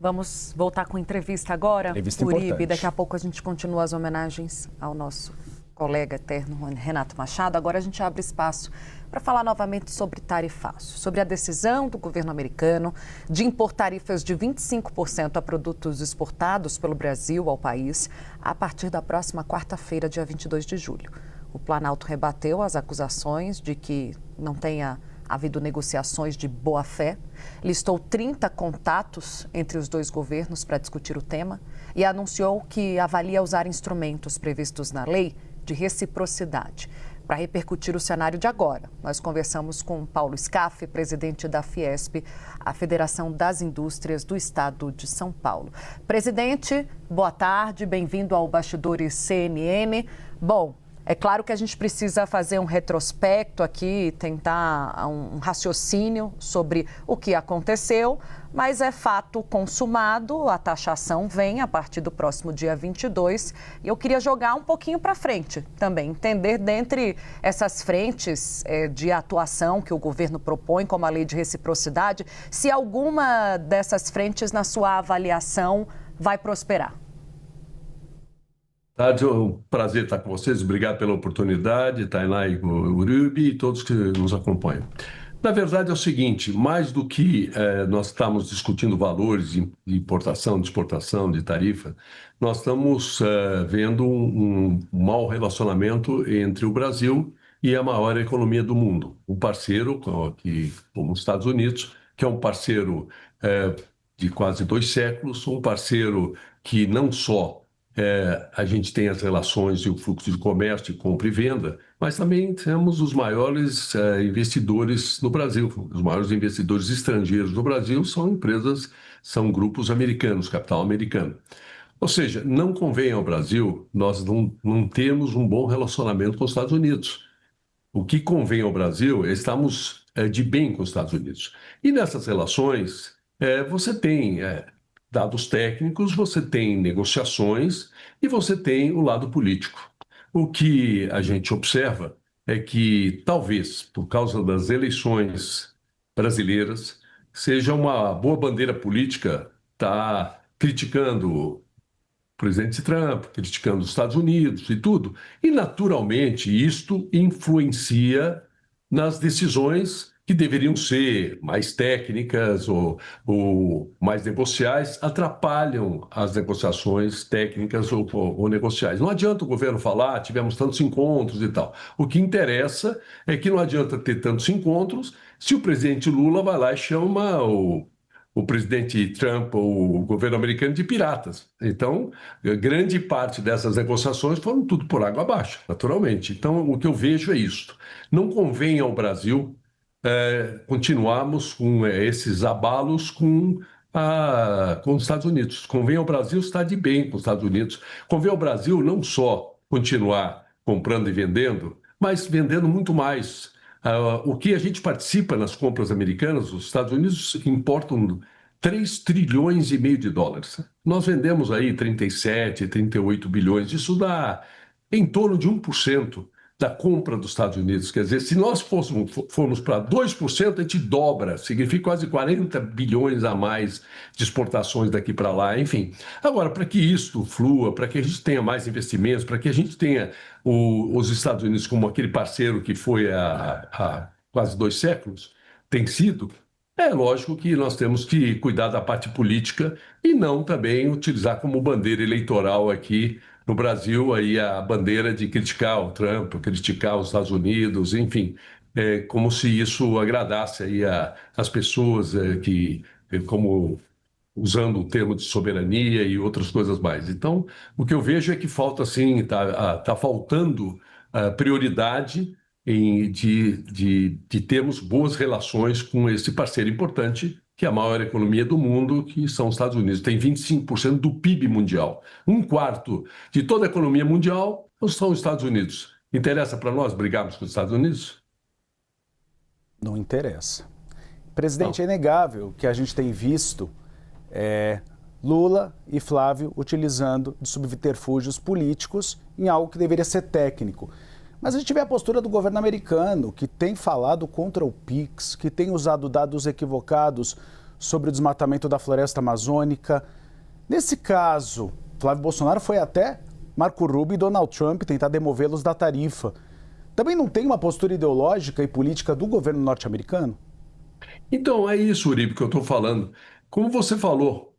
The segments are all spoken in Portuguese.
Vamos voltar com entrevista agora, Entrevista Uribe. importante. Daqui a pouco a gente continua as homenagens ao nosso colega eterno Renato Machado. Agora a gente abre espaço para falar novamente sobre tarifaço, sobre a decisão do governo americano de impor tarifas de 25% a produtos exportados pelo Brasil ao país a partir da próxima quarta-feira, dia 22 de julho. O Planalto rebateu as acusações de que não tenha havido negociações de boa-fé, listou 30 contatos entre os dois governos para discutir o tema e anunciou que avalia usar instrumentos previstos na lei de reciprocidade. Para repercutir o cenário de agora, nós conversamos com Paulo Scaff, presidente da Fiesp, a Federação das Indústrias do Estado de São Paulo. Presidente, boa tarde, bem-vindo ao Bastidores CNN. Bom, é claro que a gente precisa fazer um retrospecto aqui, tentar um raciocínio sobre o que aconteceu, mas é fato consumado, a taxação vem a partir do próximo dia 22 e eu queria jogar um pouquinho para frente também, entender dentre essas frentes de atuação que o governo propõe, como a lei de reciprocidade, se alguma dessas frentes, na sua avaliação, vai prosperar. É um prazer estar com vocês, obrigado pela oportunidade, Tainá e Uribe e todos que nos acompanham. Na verdade é o seguinte, mais do que nós estamos discutindo valores de importação, de exportação, de tarifa, nós estamos vendo um mau relacionamento entre o Brasil e a maior economia do mundo. Um parceiro, como os Estados Unidos, que é um parceiro de quase 2 séculos, um parceiro que não só a gente tem as relações e o fluxo de comércio, de compra e venda, mas também temos os maiores investidores no Brasil. Os maiores investidores estrangeiros no Brasil são grupos americanos, capital americano. Ou seja, não convém ao Brasil nós não termos um bom relacionamento com os Estados Unidos. O que convém ao Brasil é estarmos de bem com os Estados Unidos. E nessas relações, você tem dados técnicos, você tem negociações e você tem o lado político. O que a gente observa é que, talvez, por causa das eleições brasileiras, seja uma boa bandeira política estar criticando o presidente Trump, criticando os Estados Unidos e tudo. E, naturalmente, isto influencia nas decisões que deveriam ser mais técnicas ou mais negociais, atrapalham as negociações técnicas ou negociais. Não adianta o governo falar, tivemos tantos encontros e tal. O que interessa é que não adianta ter tantos encontros se o presidente Lula vai lá e chama o presidente Trump ou o governo americano de piratas. Então, grande parte dessas negociações foram tudo por água abaixo, naturalmente. Então, o que eu vejo é isso. Não convém ao Brasil continuarmos com esses abalos com os Estados Unidos. Convém ao Brasil estar de bem com os Estados Unidos. Convém ao Brasil não só continuar comprando e vendendo, mas vendendo muito mais. O que a gente participa nas compras americanas, os Estados Unidos importam 3 trilhões e meio de dólares. Nós vendemos aí 37, 38 bilhões. Isso dá em torno de 1% da compra dos Estados Unidos. Quer dizer, se nós formos para 2%, a gente dobra, significa quase 40 bilhões a mais de exportações daqui para lá, enfim. Agora, para que isso flua, para que a gente tenha mais investimentos, para que a gente tenha os Estados Unidos como aquele parceiro que foi há quase 2 séculos, tem sido, é lógico que nós temos que cuidar da parte política e não também utilizar como bandeira eleitoral aqui no Brasil aí a bandeira de criticar o Trump, criticar os Estados Unidos, enfim, como se isso agradasse aí as pessoas como usando o termo de soberania e outras coisas mais. Então, o que eu vejo é que falta, assim, tá faltando prioridade de termos boas relações com esse parceiro importante, que é a maior economia do mundo, que são os Estados Unidos. Tem 25% do PIB mundial. 1/4 de toda a economia mundial são os Estados Unidos. Interessa para nós brigarmos com os Estados Unidos? Não interessa. Presidente, não. É inegável que a gente tem visto Lula e Flávio utilizando de subterfúgios políticos em algo que deveria ser técnico. Mas a gente vê a postura do governo americano, que tem falado contra o PIX, que tem usado dados equivocados sobre o desmatamento da floresta amazônica. Nesse caso, Flávio Bolsonaro foi até Marco Rubio e Donald Trump tentar demovê-los da tarifa. Também não tem uma postura ideológica e política do governo norte-americano? Então, é isso, Uribe, que eu estou falando. Como você falou,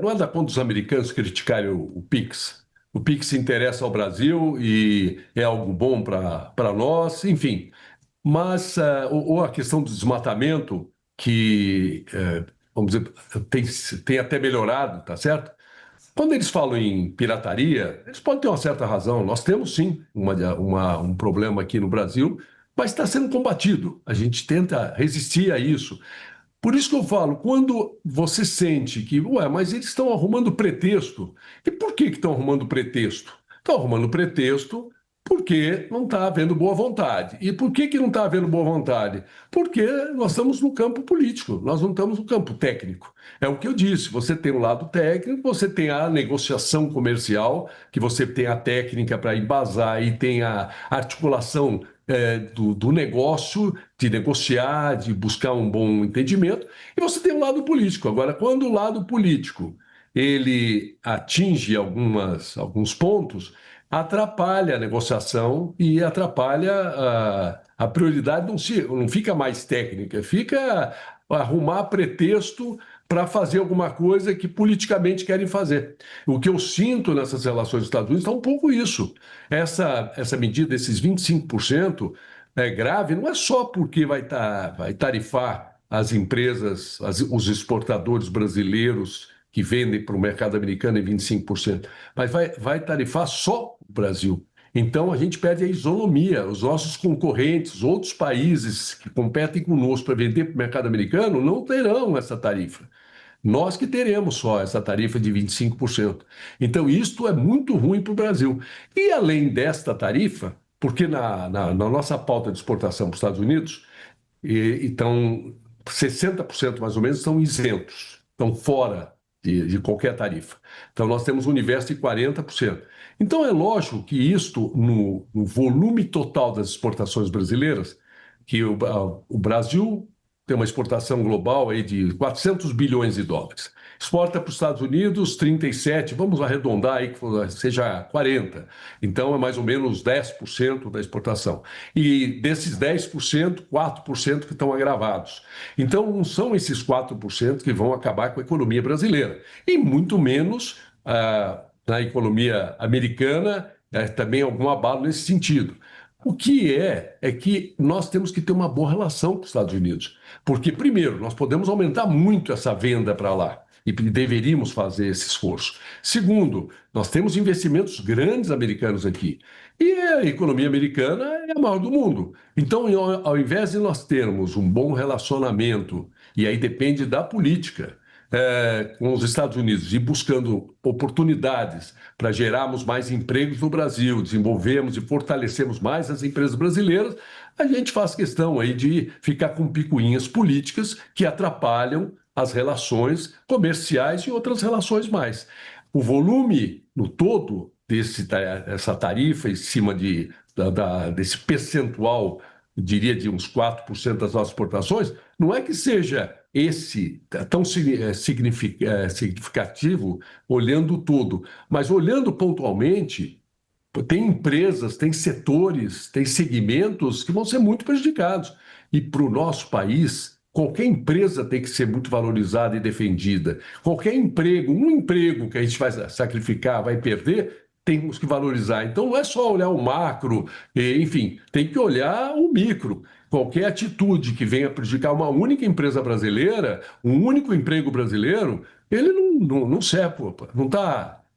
não é da conta dos americanos criticarem o PIX. O PIX interessa ao Brasil e é algo bom para nós, enfim. Mas, ou a questão do desmatamento, que, vamos dizer, tem até melhorado, tá certo? Quando eles falam em pirataria, eles podem ter uma certa razão. Nós temos, sim, um problema aqui no Brasil, mas está sendo combatido. A gente tenta resistir a isso. Por isso que eu falo, quando você sente que, mas eles estão arrumando pretexto. E por que estão arrumando pretexto? Estão arrumando pretexto porque não está havendo boa vontade. E por que não está havendo boa vontade? Porque nós estamos no campo político, nós não estamos no campo técnico. É o que eu disse, você tem o lado técnico, você tem a negociação comercial, que você tem a técnica para embasar e tem a articulação do negócio, de negociar, de buscar um bom entendimento, e você tem o lado político. Agora, quando o lado político ele atinge alguns pontos, atrapalha a negociação e atrapalha a prioridade, não fica mais técnica, fica arrumar pretexto para fazer alguma coisa que politicamente querem fazer. O que eu sinto nessas relações dos Estados Unidos é um pouco isso. Essa medida, esses 25%, é grave, não é só porque vai tarifar as empresas, os exportadores brasileiros que vendem para o mercado americano em 25%, mas vai tarifar só o Brasil. Então, a gente perde a isonomia. Os nossos concorrentes, outros países que competem conosco para vender para o mercado americano, não terão essa tarifa. Nós que teremos só essa tarifa de 25%. Então, isto é muito ruim para o Brasil. E, além desta tarifa, porque na nossa pauta de exportação para os Estados Unidos, então, 60% mais ou menos estão isentos, estão fora de qualquer tarifa. Então, nós temos um universo de 40%. Então, é lógico que isto, no volume total das exportações brasileiras, que o Brasil tem uma exportação global aí de 400 bilhões de dólares. Exporta para os Estados Unidos 37, vamos arredondar aí que seja 40. Então, é mais ou menos 10% da exportação. E desses 10%, 4% que estão agravados. Então, não são esses 4% que vão acabar com a economia brasileira. E muito menos na economia americana, também algum abalo nesse sentido. O que é que nós temos que ter uma boa relação com os Estados Unidos. Porque, primeiro, nós podemos aumentar muito essa venda para lá e deveríamos fazer esse esforço. Segundo, nós temos investimentos grandes americanos aqui. E a economia americana é a maior do mundo. Então, ao invés de nós termos um bom relacionamento, e aí depende da política, com os Estados Unidos e buscando oportunidades para gerarmos mais empregos no Brasil, desenvolvermos e fortalecermos mais as empresas brasileiras, a gente faz questão aí de ficar com picuinhas políticas que atrapalham as relações comerciais e outras relações mais. O volume no todo dessa tarifa em cima desse percentual, eu diria de uns 4% das nossas exportações, não é que seja esse tão significativo olhando tudo, mas olhando pontualmente, tem empresas, tem setores, tem segmentos que vão ser muito prejudicados. E para o nosso país, qualquer empresa tem que ser muito valorizada e defendida. Qualquer emprego, um emprego que a gente vai sacrificar, vai perder, temos que valorizar. Então, não é só olhar o macro, enfim, tem que olhar o micro. Qualquer atitude que venha prejudicar uma única empresa brasileira, um único emprego brasileiro, ele não serve,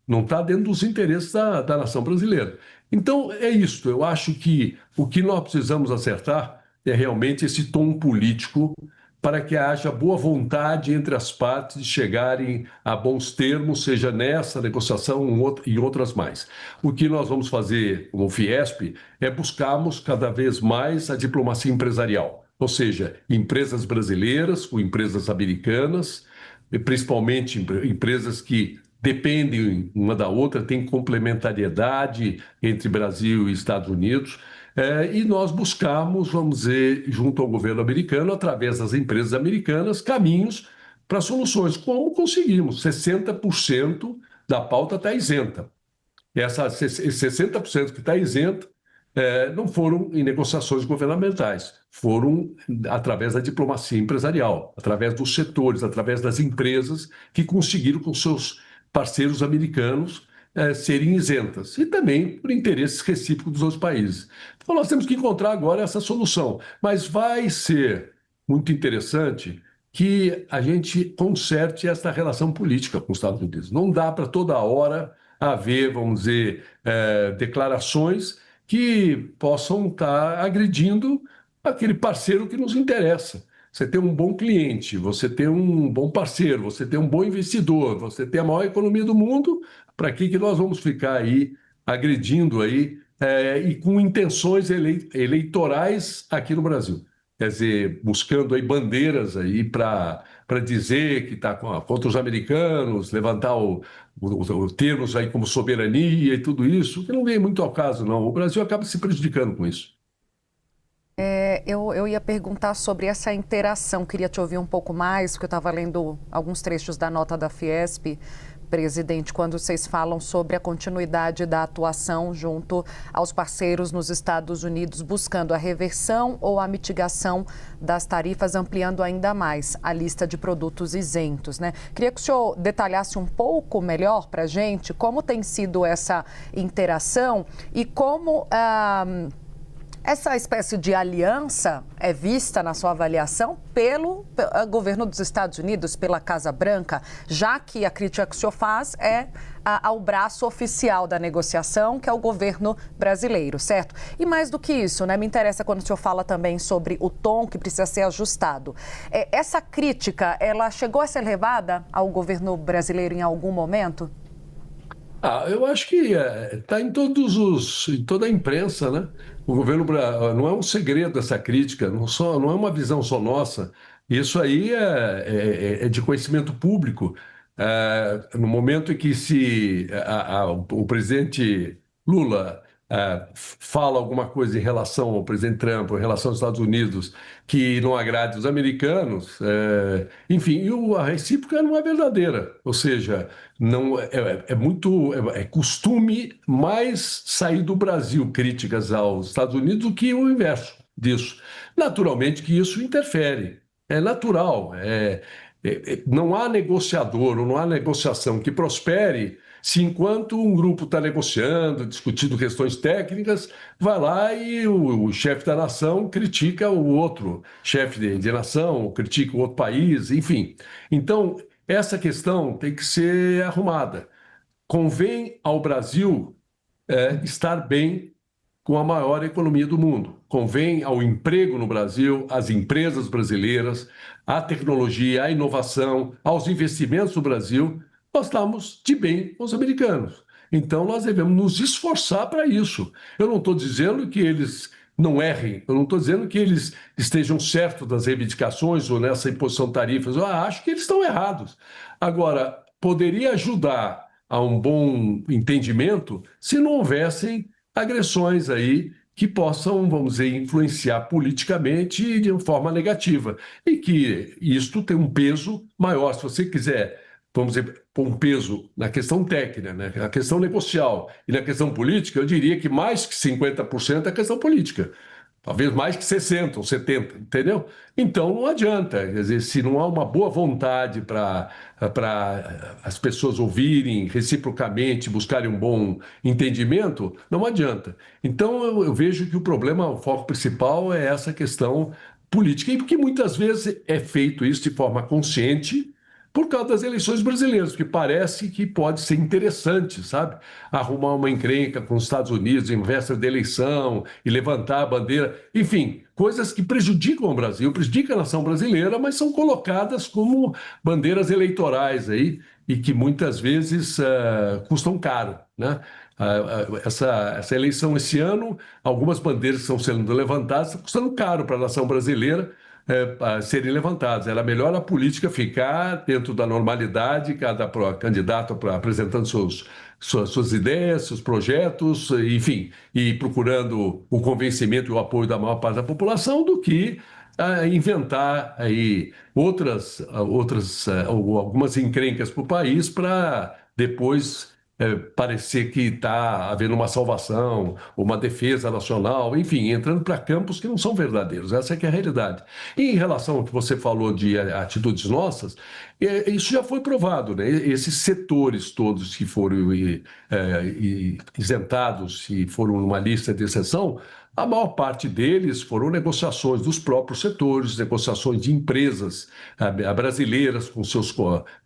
não tá dentro dos interesses da nação brasileira. Então, é isso. Eu acho que o que nós precisamos acertar é realmente esse tom político para que haja boa vontade entre as partes de chegarem a bons termos, seja nessa negociação e outras mais. O que nós vamos fazer como Fiesp é buscarmos cada vez mais a diplomacia empresarial, ou seja, empresas brasileiras com empresas americanas, principalmente empresas que dependem uma da outra, tem complementariedade entre Brasil e Estados Unidos, e nós buscamos, vamos dizer, junto ao governo americano, através das empresas americanas, caminhos para soluções. Como conseguimos? 60% da pauta está isenta. Esses 60% que está isento não foram em negociações governamentais, foram através da diplomacia empresarial, através dos setores, através das empresas que conseguiram com seus parceiros americanos serem isentas, e também por interesses recíprocos dos outros países. Então nós temos que encontrar agora essa solução, mas vai ser muito interessante que a gente conserte essa relação política com os Estados Unidos. Não dá para toda hora haver, vamos dizer, declarações que possam estar agredindo aquele parceiro que nos interessa. Você tem um bom cliente, você tem um bom parceiro, você tem um bom investidor, você tem a maior economia do mundo, para que nós vamos ficar aí agredindo aí e com intenções eleitorais aqui no Brasil? Quer dizer, buscando aí bandeiras aí para dizer que está contra os americanos, levantar termos aí como soberania e tudo isso, que não vem muito ao caso, não. O Brasil acaba se prejudicando com isso. Eu ia perguntar sobre essa interação, queria te ouvir um pouco mais, porque eu estava lendo alguns trechos da nota da Fiesp, presidente, quando vocês falam sobre a continuidade da atuação junto aos parceiros nos Estados Unidos, buscando a reversão ou a mitigação das tarifas, ampliando ainda mais a lista de produtos isentos, né? Queria que o senhor detalhasse um pouco melhor para a gente como tem sido essa interação e como essa espécie de aliança é vista, na sua avaliação, pelo governo dos Estados Unidos, pela Casa Branca, já que a crítica que o senhor faz é ao braço oficial da negociação, que é o governo brasileiro, certo? E mais do que isso, né, me interessa quando o senhor fala também sobre o tom que precisa ser ajustado. Essa crítica, ela chegou a ser levada ao governo brasileiro em algum momento? Eu acho que está em toda a imprensa, né? O governo não é um segredo essa crítica, não é uma visão só nossa. Isso aí é de conhecimento público. No momento em que o presidente Lula fala alguma coisa em relação ao presidente Trump, em relação aos Estados Unidos, que não agrade os americanos, enfim, a recíproca não é verdadeira. Ou seja, não é costume mais sair do Brasil críticas aos Estados Unidos do que o inverso disso. Naturalmente que isso interfere, é natural. Não há negociador ou não há negociação que prospere se enquanto um grupo está negociando, discutindo questões técnicas, vai lá e o chefe da nação critica o outro chefe de nação, critica o outro país, enfim. Então, essa questão tem que ser arrumada. Convém ao Brasil estar bem com a maior economia do mundo. Convém ao emprego no Brasil, às empresas brasileiras, à tecnologia, à inovação, aos investimentos no Brasil. Nós estamos de bem com os americanos. Então, nós devemos nos esforçar para isso. Eu não estou dizendo que eles não errem, eu não estou dizendo que eles estejam certos das reivindicações ou nessa imposição de tarifas. Eu acho que eles estão errados. Agora, poderia ajudar a um bom entendimento se não houvessem agressões aí que possam, vamos dizer, influenciar politicamente de uma forma negativa. E que isto tem um peso maior. Se você quiser, vamos dizer, pôr um peso na questão técnica, né? Na questão negocial e na questão política, eu diria que mais que 50% é questão política. Talvez mais que 60% ou 70%, entendeu? Então não adianta, quer dizer, se não há uma boa vontade para as pessoas ouvirem reciprocamente, buscarem um bom entendimento, não adianta. Então eu vejo que o foco principal é essa questão política, e porque muitas vezes é feito isso de forma consciente, por causa das eleições brasileiras, que parece que pode ser interessante, sabe? Arrumar uma encrenca com os Estados Unidos em véspera da eleição e levantar a bandeira. Enfim, coisas que prejudicam o Brasil, prejudicam a nação brasileira, mas são colocadas como bandeiras eleitorais aí e que muitas vezes custam caro, né? Essa eleição esse ano, algumas bandeiras que estão sendo levantadas estão custando caro para a nação brasileira, serem levantadas. Era melhor a política ficar dentro da normalidade, cada candidato apresentando suas ideias, seus projetos, enfim, e procurando o convencimento e o apoio da maior parte da população, do que a inventar aí algumas encrencas para o país para depois parecer que está havendo uma salvação, uma defesa nacional, enfim, entrando para campos que não são verdadeiros. Essa é que é a realidade. E em relação ao que você falou de atitudes nossas, isso já foi provado, né? Esses setores todos que foram isentados e foram numa lista de exceção, a maior parte deles foram negociações dos próprios setores, negociações de empresas brasileiras com seus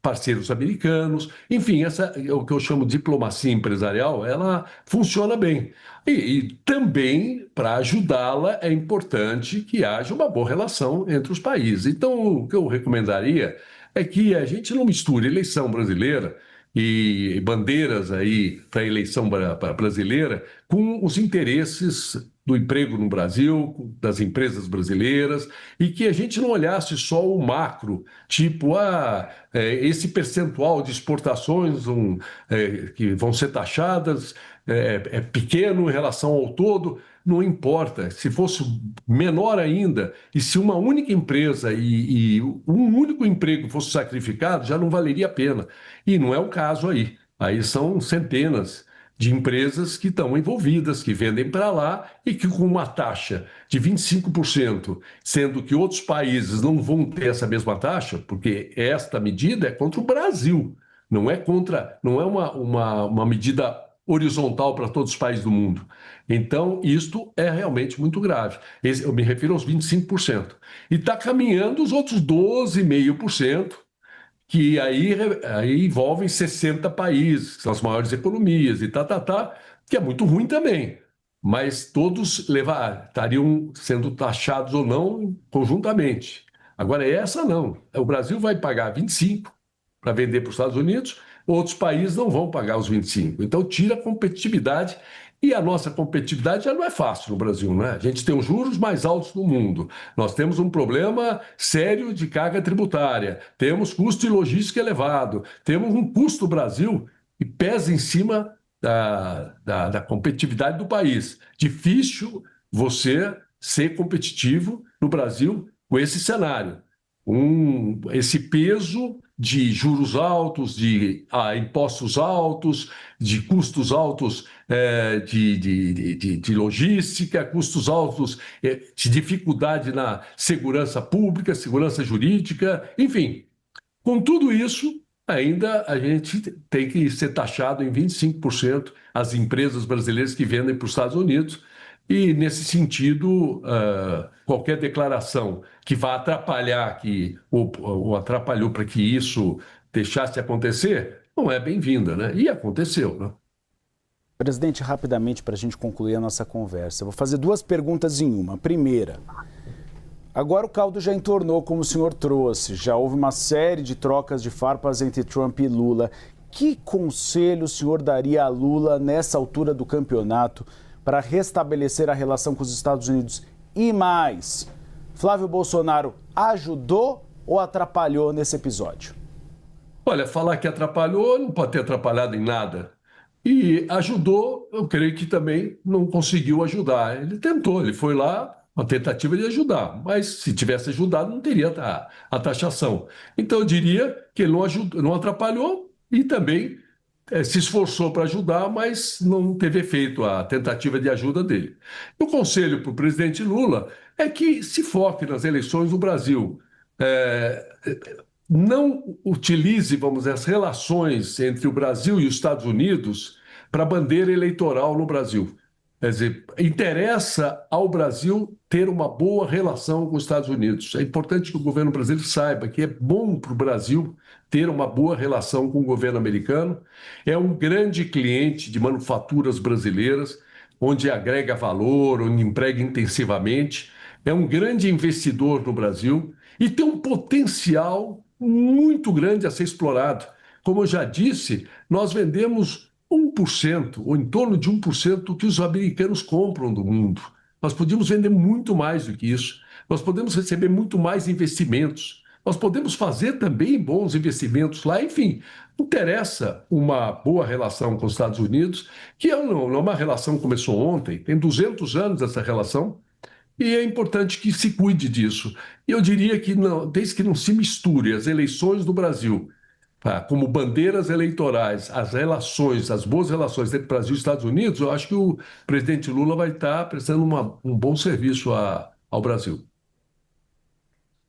parceiros americanos. Enfim, essa é o que eu chamo de diplomacia empresarial, ela funciona bem. E também, para ajudá-la, é importante que haja uma boa relação entre os países. Então, o que eu recomendaria é que a gente não misture eleição brasileira e bandeiras aí para a eleição brasileira com os interesses do emprego no Brasil, das empresas brasileiras, e que a gente não olhasse só o macro, tipo, esse percentual de exportações que vão ser taxadas é pequeno em relação ao todo. Não importa, se fosse menor ainda, e se uma única empresa e um único emprego fosse sacrificado, já não valeria a pena. E não é o caso aí. Aí são centenas de empresas que estão envolvidas, que vendem para lá e que com uma taxa de 25%, sendo que outros países não vão ter essa mesma taxa, porque esta medida é contra o Brasil, não é uma medida horizontal para todos os países do mundo. Então, isto é realmente muito grave. Eu me refiro aos 25%. E está caminhando os outros 12,5%, que aí envolvem 60 países, que são as maiores economias, e que é muito ruim também. Mas todos estariam sendo taxados ou não conjuntamente. Agora, essa não. O Brasil vai pagar 25 para vender para os Estados Unidos, outros países não vão pagar os 25. Então, tira a competitividade. E a nossa competitividade já não é fácil no Brasil, né? A gente tem os juros mais altos do mundo, nós temos um problema sério de carga tributária, temos custo de logística elevado, temos um custo do Brasil que pesa em cima da competitividade do país. Difícil você ser competitivo no Brasil com esse cenário. Esse peso de juros altos, de impostos altos, de custos altos de logística, custos altos de dificuldade na segurança pública, segurança jurídica, enfim. Com tudo isso, ainda a gente tem que ser taxado em 25% as empresas brasileiras que vendem para os Estados Unidos. E, nesse sentido, qualquer declaração que vá atrapalhar, ou atrapalhou para que isso deixasse de acontecer, não é bem-vinda, né? E aconteceu, né? Presidente, rapidamente, para a gente concluir a nossa conversa, eu vou fazer duas perguntas em uma. Primeira, agora o caldo já entornou, como o senhor trouxe, já houve uma série de trocas de farpas entre Trump e Lula. Que conselho o senhor daria a Lula nessa altura do campeonato para restabelecer a relação com os Estados Unidos? E mais, Flávio Bolsonaro ajudou ou atrapalhou nesse episódio? Olha, falar que atrapalhou não pode ter atrapalhado em nada. E ajudou, eu creio que também não conseguiu ajudar. Ele tentou, ele foi lá, uma tentativa de ajudar, mas se tivesse ajudado não teria a taxação. Então eu diria que ele não atrapalhou e também se esforçou para ajudar, mas não teve efeito a tentativa de ajuda dele. O conselho para o presidente Lula é que se foque nas eleições do Brasil. Não utilize, vamos dizer, as relações entre o Brasil e os Estados Unidos para bandeira eleitoral no Brasil. Quer dizer, interessa ao Brasil ter uma boa relação com os Estados Unidos. É importante que o governo brasileiro saiba que é bom para o Brasil ter uma boa relação com o governo americano. É um grande cliente de manufaturas brasileiras, onde agrega valor, onde emprega intensivamente. É um grande investidor no Brasil e tem um potencial muito grande a ser explorado. Como eu já disse, nós vendemos 1%, ou em torno de 1% do que os americanos compram do mundo. Nós podíamos vender muito mais do que isso. Nós podemos receber muito mais investimentos. Nós podemos fazer também bons investimentos lá. Enfim, interessa uma boa relação com os Estados Unidos, que não é uma relação que começou ontem, tem 200 anos essa relação, e é importante que se cuide disso. E eu diria que, desde que não se misture as eleições do Brasil como bandeiras eleitorais, as relações, as boas relações entre Brasil e Estados Unidos, eu acho que o presidente Lula vai estar prestando um bom serviço ao Brasil.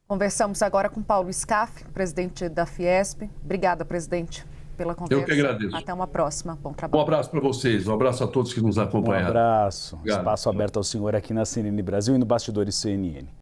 Conversamos agora com Paulo Scaff, presidente da Fiesp. Obrigada, presidente, pela conversa. Eu que agradeço. Até uma próxima. Bom trabalho. Um abraço para vocês, um abraço a todos que nos acompanharam. Um abraço. Obrigado. Espaço aberto ao senhor aqui na CNN Brasil e no Bastidores CNN.